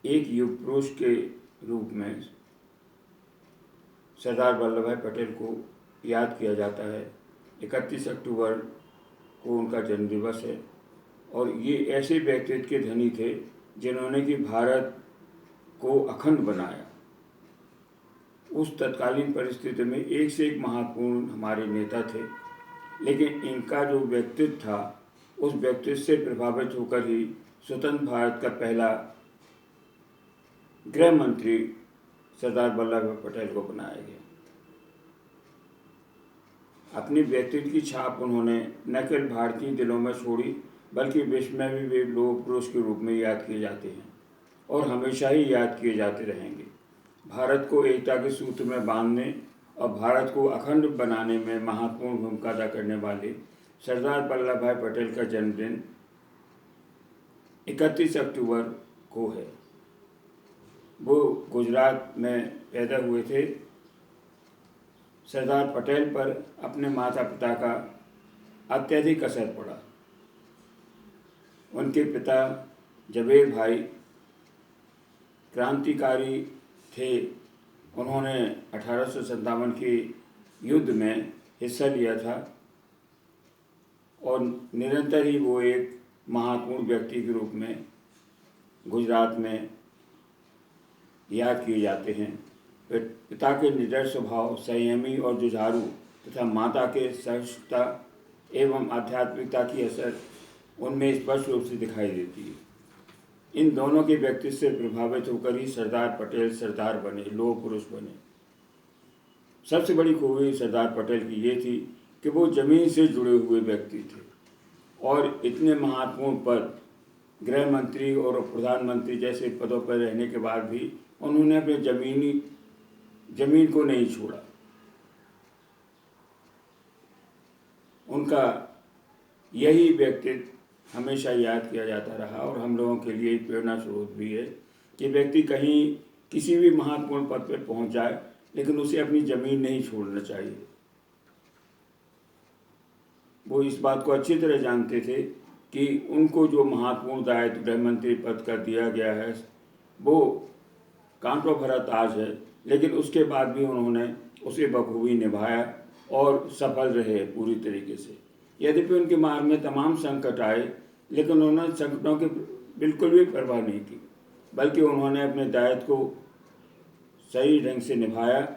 एक युग पुरुष के रूप में सरदार वल्लभ भाई पटेल को याद किया जाता है। 31 अक्टूबर को उनका जन्मदिवस है और ये ऐसे व्यक्तित्व के धनी थे जिन्होंने कि भारत को अखंड बनाया। उस तत्कालीन परिस्थिति में एक से एक महत्वपूर्ण हमारे नेता थे, लेकिन इनका जो व्यक्तित्व था उस व्यक्तित्व से प्रभावित होकर ही स्वतंत्र भारत का पहला गृह मंत्री सरदार वल्लभ भाई पटेल को बनाया गया। अपने व्यक्तित्व की छाप उन्होंने न केवल भारतीय दिलों में छोड़ी बल्कि विश्व में भी वे लोक पुरुष के रूप में याद किए जाते हैं और हमेशा ही याद किए जाते रहेंगे। भारत को एकता के सूत्र में बांधने और भारत को अखंड बनाने में महत्वपूर्ण भूमिका अदा करने वाले सरदार वल्लभ भाई पटेल का जन्मदिन 31 अक्टूबर को है। वो गुजरात में पैदा हुए थे। सरदार पटेल पर अपने माता पिता का अत्यधिक असर पड़ा। उनके पिता जबेर भाई क्रांतिकारी थे। उन्होंने 1857 के युद्ध में हिस्सा लिया था और निरंतर ही वो एक महत्वपूर्ण व्यक्ति के रूप में गुजरात में याद किए जाते हैं। पिता के निडर स्वभाव, संयमी और जुझारू तथा माता के सहिष्णुता एवं आध्यात्मिकता की असर उनमें स्पष्ट रूप से दिखाई देती है। इन दोनों के व्यक्तित्व से प्रभावित होकर ही सरदार पटेल सरदार बने, लोह पुरुष बने। सबसे बड़ी खूबी सरदार पटेल की ये थी कि वो जमीन से जुड़े हुए व्यक्ति थे और इतने महत्वपूर्ण पद, गृह मंत्री और प्रधानमंत्री जैसे पदों पर रहने के बाद भी उन्होंने अपने जमीन को नहीं छोड़ा। उनका यही व्यक्तित्व हमेशा याद किया जाता रहा और हम लोगों के लिए प्रेरणा स्रोत भी है कि व्यक्ति कहीं किसी भी महत्वपूर्ण पद पर पहुंच जाए लेकिन उसे अपनी ज़मीन नहीं छोड़ना चाहिए। वो इस बात को अच्छी तरह जानते थे कि उनको जो महत्वपूर्ण दायित्व गृह मंत्री पद का दिया गया है वो कांटों भरा ताज है, लेकिन उसके बाद भी उन्होंने उसे बखूबी निभाया और सफल रहे पूरी तरीके से। यद्यपि उनके मार्ग में तमाम संकट आए लेकिन उन्होंने संकटों की बिल्कुल भी परवाह नहीं की, बल्कि उन्होंने अपने दायित्व को सही ढंग से निभाया,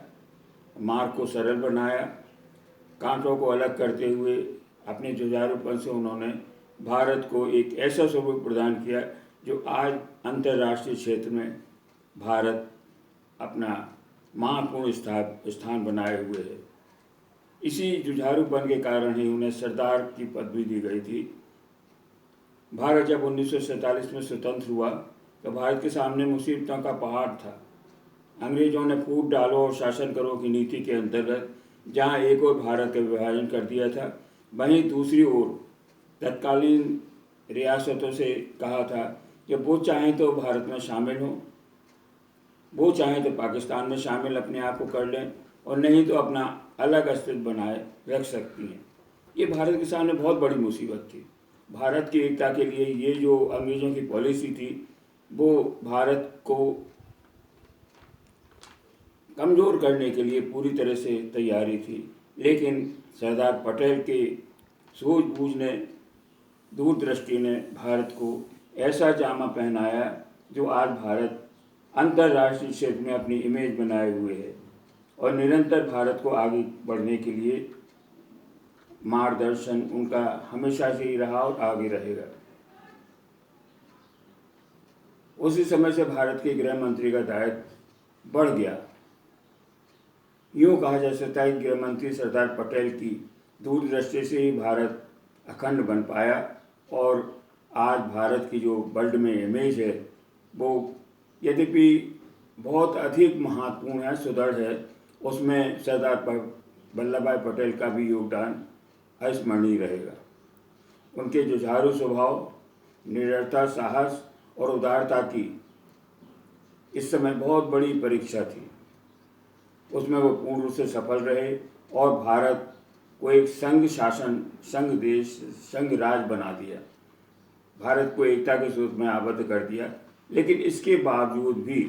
मार्ग को सरल बनाया। कांटों को अलग करते हुए अपने जुझारूपन से उन्होंने भारत को एक ऐसा स्वरूप प्रदान किया जो आज अंतर्राष्ट्रीय क्षेत्र में भारत अपना महत्वपूर्ण स्थान बनाए हुए है। इसी जुझारूपन के कारण ही उन्हें सरदार की पदवी दी गई थी। भारत जब 1947 में स्वतंत्र हुआ तो भारत के सामने मुसीबतों का पहाड़ था। अंग्रेजों ने फूट डालो और शासन करो की नीति के अंतर्गत जहां एक ओर भारत का विभाजन कर दिया था, वहीं दूसरी ओर तत्कालीन रियासतों से कहा था कि वो चाहें तो भारत में शामिल हों, वो चाहें तो पाकिस्तान में शामिल अपने आप को कर लें और नहीं तो अपना अलग अस्तित्व बनाए रख सकती हैं। ये भारत के सामने बहुत बड़ी मुसीबत थी। भारत की एकता के लिए ये जो अंग्रेज़ों की पॉलिसी थी वो भारत को कमज़ोर करने के लिए पूरी तरह से तैयारी थी, लेकिन सरदार पटेल के सूझबूझ ने, दूरदृष्टि ने भारत को ऐसा जामा पहनाया जो आज भारत अंतर्राष्ट्रीय क्षेत्र में अपनी इमेज बनाए हुए है और निरंतर भारत को आगे बढ़ने के लिए मार्गदर्शन उनका हमेशा से ही रहा और आगे रहेगा। उसी समय से भारत के गृह मंत्री का दायित्व बढ़ गया। यूँ कहा जा सकता है कि गृह मंत्री सरदार पटेल की दूरदृष्टि से ही भारत अखंड बन पाया और आज भारत की जो वर्ल्ड में इमेज है वो यद्यपि बहुत अधिक महत्वपूर्ण है, सुदृढ़ है, उसमें सरदार वल्लभ भाई पटेल का भी योगदान अविस्मरणीय रहेगा। उनके जुझारू स्वभाव, निडरता, साहस और उदारता की इस समय बहुत बड़ी परीक्षा थी। उसमें वो पूर्ण रूप से सफल रहे और भारत को एक संघ शासन, संघ देश, संघ राज बना दिया। भारत को एकता के सूत्र में आबद्ध कर दिया लेकिन इसके बावजूद भी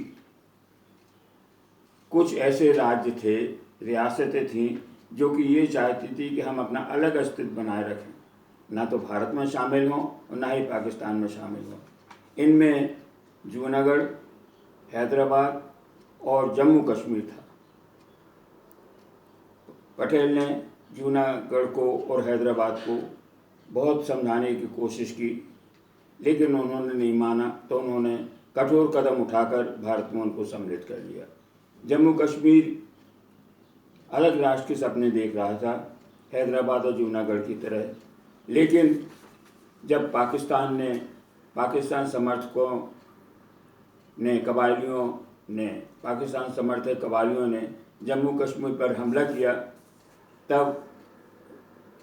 कुछ ऐसे राज्य थे, रियासतें थीं जो कि ये चाहती थी कि हम अपना अलग अस्तित्व बनाए रखें, ना तो भारत में शामिल हों और ना ही पाकिस्तान में शामिल हों। इनमें जूनागढ़, हैदराबाद और जम्मू कश्मीर था। पटेल ने जूनागढ़ को और हैदराबाद को बहुत समझाने की कोशिश की, लेकिन उन्होंने नहीं माना, तो उन्होंने कठोर कदम उठाकर भारत में उनको सम्मिलित कर लिया। जम्मू कश्मीर अलग राष्ट्र के सपने देख रहा था, हैदराबाद और जूनागढ़ की तरह, लेकिन जब पाकिस्तान समर्थकों ने, पाकिस्तान समर्थक कबायलियों ने जम्मू कश्मीर पर हमला किया, तब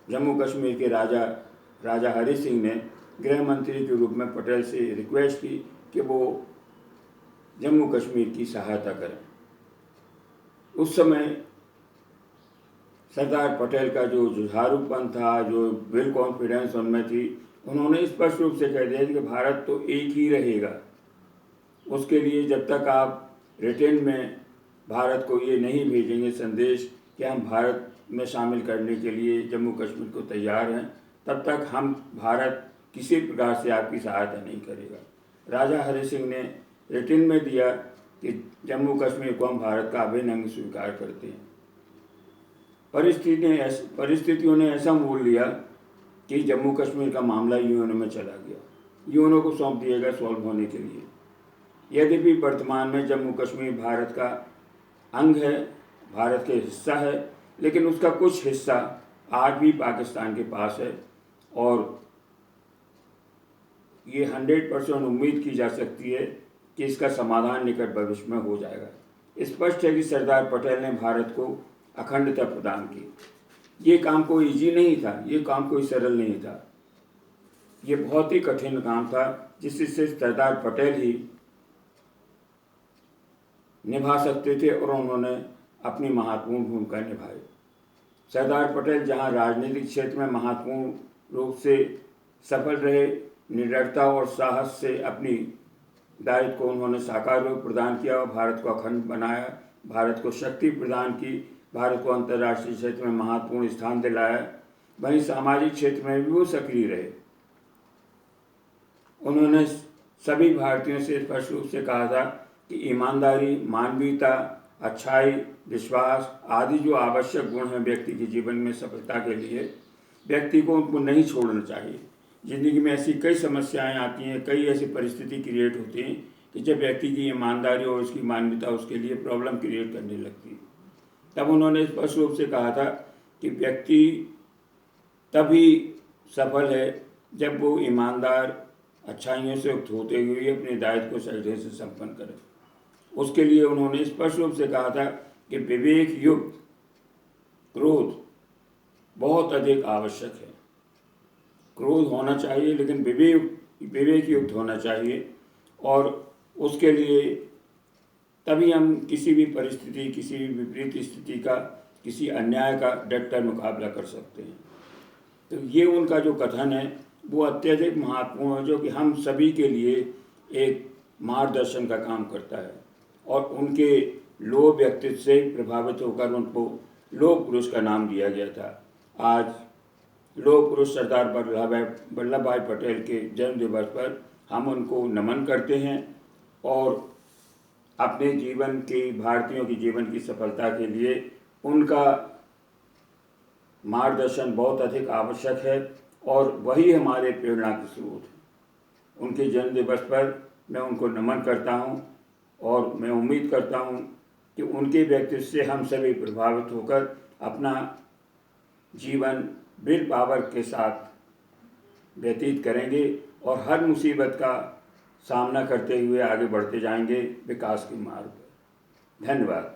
जम्मू कश्मीर के राजा हरि सिंह ने गृह मंत्री के रूप में पटेल से रिक्वेस्ट की कि वो जम्मू कश्मीर की सहायता करें। उस समय सरदार पटेल का जो जुझारूपन था, जो विल कॉन्फिडेंस उनमें थी, उन्होंने स्पष्ट रूप से कह दिया कि भारत तो एक ही रहेगा। उसके लिए जब तक आप रिटेन में भारत को ये नहीं भेजेंगे संदेश कि हम भारत में शामिल करने के लिए जम्मू कश्मीर को तैयार हैं, तब तक भारत किसी प्रकार से आपकी सहायता नहीं करेगा। राजा हरि सिंह ने रिटेन में दिया कि जम्मू कश्मीर को हम भारत का अभिन्न अंग स्वीकार करते हैं। परिस्थितियों ने ऐसा मोड़ लिया कि जम्मू कश्मीर का मामला यूएनओ में चला गया, यूएनओ को सौंप दिया गया सॉल्व होने के लिए। यद्यपि वर्तमान में जम्मू कश्मीर भारत का अंग है, भारत के हिस्सा है, लेकिन उसका कुछ हिस्सा आज भी पाकिस्तान के पास है और ये 100% उम्मीद की जा सकती है कि इसका समाधान निकट भविष्य में हो जाएगा। स्पष्ट है कि सरदार पटेल ने भारत को अखंडता प्रदान की। ये काम कोई इजी नहीं था, ये काम कोई सरल नहीं था, ये बहुत ही कठिन काम था जिससे सरदार पटेल ही निभा सकते थे और उन्होंने अपनी महत्वपूर्ण भूमिका निभाई। सरदार पटेल जहां राजनीतिक क्षेत्र में महत्वपूर्ण रूप से सफल रहे, निडरता और साहस से अपनी दायित्व को उन्होंने साकार रूप प्रदान किया और भारत को अखंड बनाया, भारत को शक्ति प्रदान की, भारत को अंतर्राष्ट्रीय क्षेत्र में महत्वपूर्ण स्थान दिलाया। वहीं सामाजिक क्षेत्र में भी वो सक्रिय रहे। उन्होंने सभी भारतीयों से स्पष्ट रूप से कहा था कि ईमानदारी, मानवीयता, अच्छाई, विश्वास आदि जो आवश्यक गुण हैं व्यक्ति के जीवन में सफलता के लिए, व्यक्ति को उनको नहीं छोड़ना चाहिए। ज़िंदगी में ऐसी कई समस्याएं आती हैं, कई ऐसी परिस्थिति क्रिएट होती हैं कि जब व्यक्ति की ईमानदारी और उसकी मानवीयता उसके लिए प्रॉब्लम क्रिएट करने लगती है। तब उन्होंने स्पष्ट रूप से कहा था कि व्यक्ति तभी सफल है जब वो ईमानदार, अच्छाइयों से युक्त होते हुए अपने दायित्व को सही से संपन्न करे। उसके लिए उन्होंने स्पष्ट रूप से कहा था कि विवेक युक्त क्रोध बहुत अधिक आवश्यक है। क्रोध होना चाहिए, लेकिन विवेक युक्त होना चाहिए, और उसके लिए तभी हम किसी भी परिस्थिति, किसी भी विपरीत स्थिति का, किसी अन्याय का डटकर मुकाबला कर सकते हैं। तो ये उनका जो कथन है वो अत्यधिक महत्वपूर्ण है, जो कि हम सभी के लिए एक मार्गदर्शन का काम करता है। और उनके लोक व्यक्तित्व से प्रभावित होकर उनको लोक पुरुष का नाम दिया गया था। आज लोक पुरुष सरदार वल्लभ भाई पटेल के जन्म दिवस पर हम उनको नमन करते हैं और अपने जीवन की, भारतीयों की जीवन की सफलता के लिए उनका मार्गदर्शन बहुत अधिक आवश्यक है और वही हमारे प्रेरणा के स्रोत है। उनके जन्म दिवस पर मैं उनको नमन करता हूं और मैं उम्मीद करता हूं कि उनके व्यक्तित्व से हम सभी प्रभावित होकर अपना जीवन विल पावर के साथ व्यतीत करेंगे और हर मुसीबत का सामना करते हुए आगे बढ़ते जाएंगे विकास के मार्ग पर। धन्यवाद।